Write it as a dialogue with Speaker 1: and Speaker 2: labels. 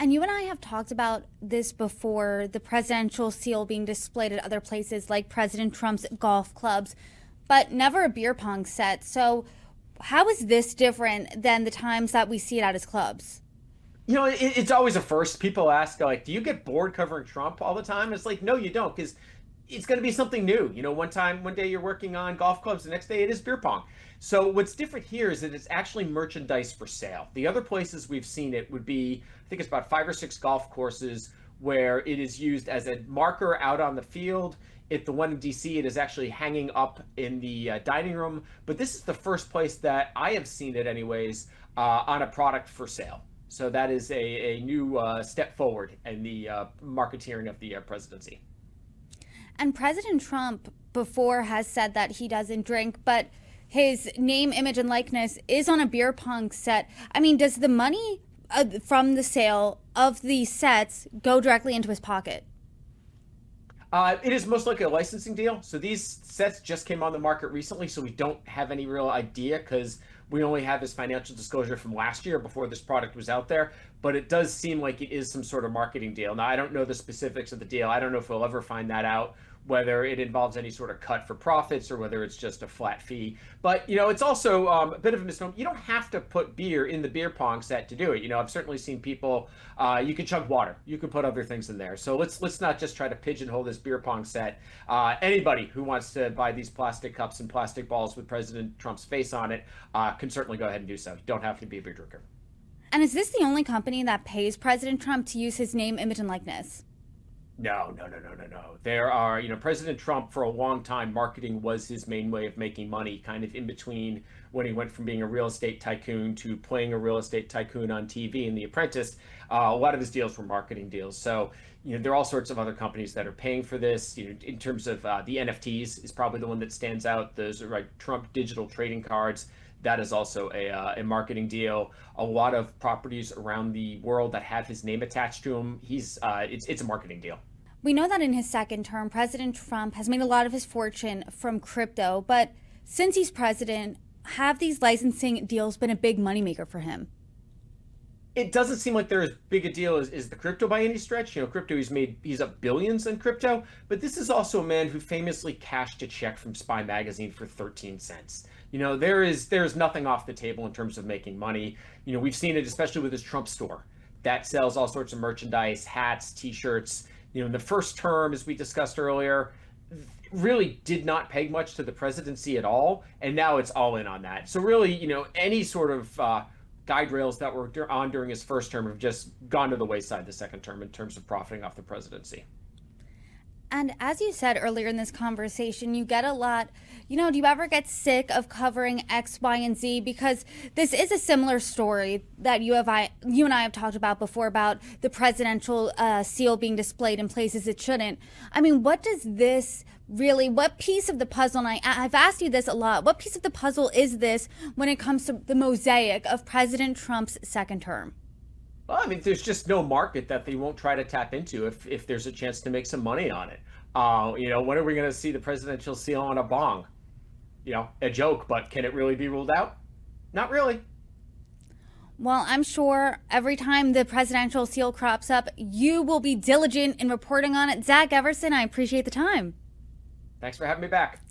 Speaker 1: And you and I have talked about this before, the presidential seal being displayed at other places like President Trump's golf clubs, but never a beer pong set. So how is this different than the times that we see it at his clubs?
Speaker 2: It's always a first. People ask, like, do you get bored covering Trump all the time? It's like, no, you don't, because it's going to be something new. One day you're working on golf clubs, the next day it is beer pong. So what's different here is that it's actually merchandise for sale. The other places we've seen it would be, I think it's about 5 or 6 golf courses where it is used as a marker out on the field. At the one in DC, it is actually hanging up in the dining room. But this is the first place that I have seen it, anyways, on a product for sale. So that is a new step forward in the marketeering of the presidency.
Speaker 1: And President Trump before has said that he doesn't drink, but his name, image, and likeness is on a beer pong set. I mean, does the money from the sale of these sets go directly into his pocket?
Speaker 2: It is most likely a licensing deal. So these sets just came on the market recently, so we don't have any real idea because we only have this financial disclosure from last year before this product was out there. But it does seem like it is some sort of marketing deal. Now, I don't know the specifics of the deal. I don't know if we'll ever find that out, whether it involves any sort of cut for profits or whether it's just a flat fee. But, it's also a bit of a misnomer. You don't have to put beer in the beer pong set to do it. I've certainly seen people, you can chug water. You can put other things in there. So let's not just try to pigeonhole this beer pong set. Anybody who wants to buy these plastic cups and plastic balls with President Trump's face on it can certainly go ahead and do so. You don't have to be a beer drinker.
Speaker 1: And is this the only company that pays President Trump to use his name, image, and likeness?
Speaker 2: No, no, no, no, no, no. There are, President Trump for a long time, marketing was his main way of making money, kind of in between when he went from being a real estate tycoon to playing a real estate tycoon on TV in The Apprentice. A lot of his deals were marketing deals. So, there are all sorts of other companies that are paying for this. In terms of the NFTs is probably the one that stands out. Those are like Trump digital trading cards. That is also a marketing deal. A lot of properties around the world that have his name attached to them. It's a marketing deal.
Speaker 1: We know that in his second term, President Trump has made a lot of his fortune from crypto, but since he's president, have these licensing deals been a big moneymaker for him?
Speaker 2: It doesn't seem like they're as big a deal as the crypto by any stretch. Crypto, he's up billions in crypto, but this is also a man who famously cashed a check from Spy Magazine for 13 cents. There's nothing off the table in terms of making money. We've seen it especially with his Trump store that sells all sorts of merchandise, hats, t-shirts. In the first term, as we discussed earlier, really did not peg much to the presidency at all, and now it's all in on that. So really, any sort of guide rails that were on during his first term have just gone to the wayside the second term in terms of profiting off the presidency.
Speaker 1: And as you said earlier in this conversation, you get a lot, do you ever get sick of covering X, Y, and Z? Because this is a similar story that you and I have talked about before about the presidential seal being displayed in places it shouldn't. I mean, what piece of the puzzle, and I've asked you this a lot, what piece of the puzzle is this when it comes to the mosaic of President Trump's second term?
Speaker 2: Well, I mean, there's just no market that they won't try to tap into if there's a chance to make some money on it. When are we going to see the presidential seal on a bong? A joke, but can it really be ruled out? Not really.
Speaker 1: Well, I'm sure every time the presidential seal crops up, you will be diligent in reporting on it. Zach Everson, I appreciate the time.
Speaker 2: Thanks for having me back.